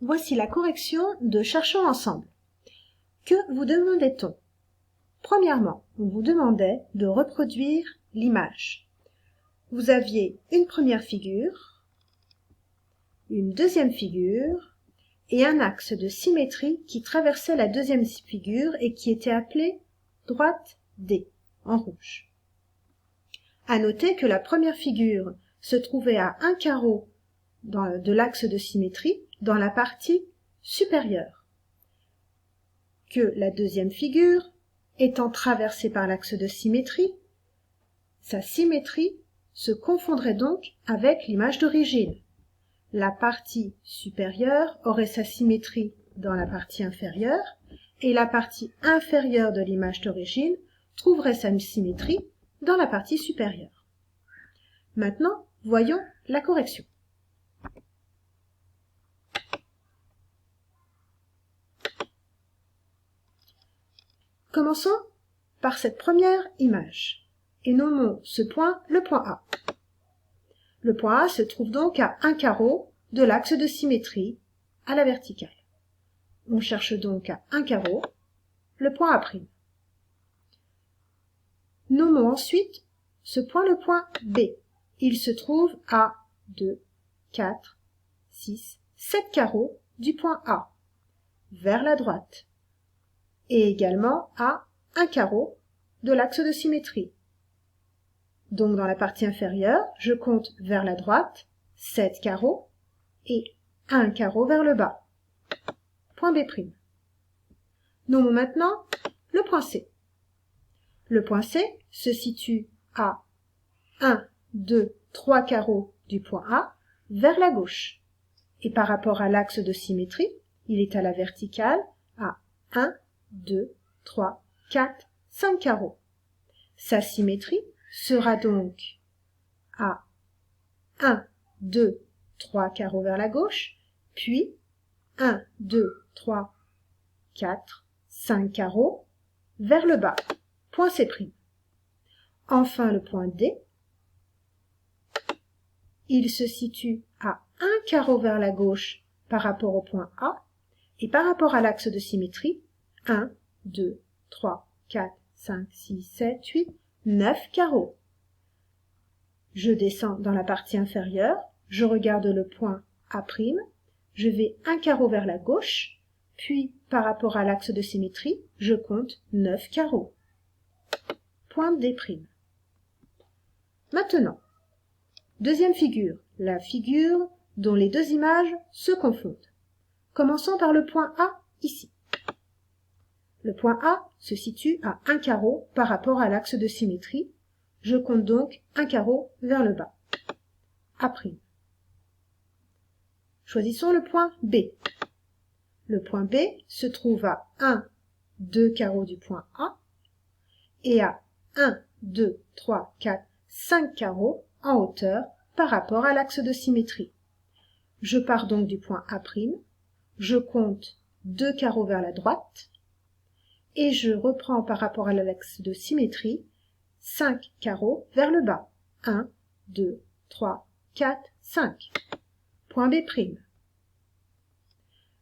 Voici la correction de Cherchons ensemble. Que vous demandait-on? Premièrement, on vous demandait de reproduire l'image. Vous aviez une première figure, une deuxième figure et un axe de symétrie qui traversait la deuxième figure et qui était appelé droite D en rouge. À noter que la première figure se trouvait à un carreau de l'axe de symétrie dans la partie supérieure, que la deuxième figure, étant traversée par l'axe de symétrie, sa symétrie se confondrait donc avec l'image d'origine. La partie supérieure aurait sa symétrie dans la partie inférieure et la partie inférieure de l'image d'origine trouverait sa symétrie dans la partie supérieure. Maintenant, voyons la correction. Commençons par cette première image et nommons ce point le point A. Le point A se trouve donc à un carreau de l'axe de symétrie à la verticale. On cherche donc à un carreau le point A'. Nommons ensuite ce point le point B. Il se trouve à 2, 4, 6, 7 carreaux du point A vers la droite et également à un carreau de l'axe de symétrie. Donc dans la partie inférieure, je compte vers la droite 7 carreaux et un carreau vers le bas. Point B'. Nommons maintenant le point C. Le point C se situe à 1, 2, 3 carreaux du point A vers la gauche. Et par rapport à l'axe de symétrie, il est à la verticale à 1, 2, 3, 4, 5 carreaux. Sa symétrie sera donc à 1, 2, 3 carreaux vers la gauche, puis 1, 2, 3, 4, 5 carreaux vers le bas. Point C'. Enfin, le point D, il se situe à un carreau vers la gauche par rapport au point A, et par rapport à l'axe de symétrie, 1, 2, 3, 4, 5, 6, 7, 8, 9 carreaux. Je descends dans la partie inférieure, je regarde le point A', je vais un carreau vers la gauche, puis par rapport à l'axe de symétrie, je compte 9 carreaux. Point D'. Maintenant, deuxième figure, la figure dont les deux images se confondent. Commençons par le point A ici. Le point A se situe à un carreau par rapport à l'axe de symétrie. Je compte donc un carreau vers le bas. A'. Choisissons le point B. Le point B se trouve à 1, 2 carreaux du point A et à 1, 2, 3, 4, 5 carreaux en hauteur par rapport à l'axe de symétrie. Je pars donc du point A', je compte 2 carreaux vers la droite et je reprends par rapport à l'axe de symétrie 5 carreaux vers le bas. 1, 2, 3, 4, 5. Point B'.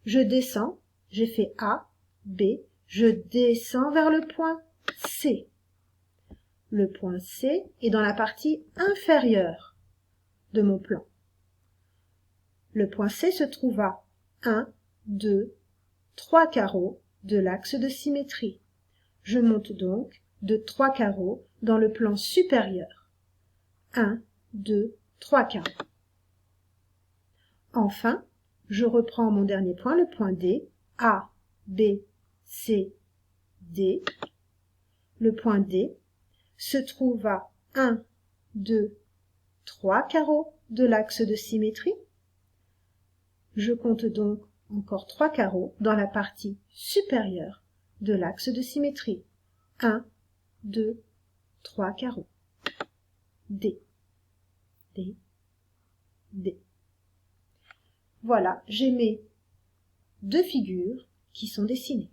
Je descends, j'ai fait A, B, je descends vers le point C. Le point C est dans la partie inférieure de mon plan. Le point C se trouve à 1, 2, 3 carreaux de l'axe de symétrie. Je monte donc de 3 carreaux dans le plan supérieur. 1, 2, 3 carreaux. Enfin, je reprends mon dernier point, le point D, A, B, C, D. Le point D se trouve à 1, 2, 3 carreaux de l'axe de symétrie. Je compte donc encore 3 carreaux dans la partie supérieure de l'axe de symétrie. 1, 2, 3 carreaux. D, D, D. Voilà, j'ai mes deux figures qui sont dessinées.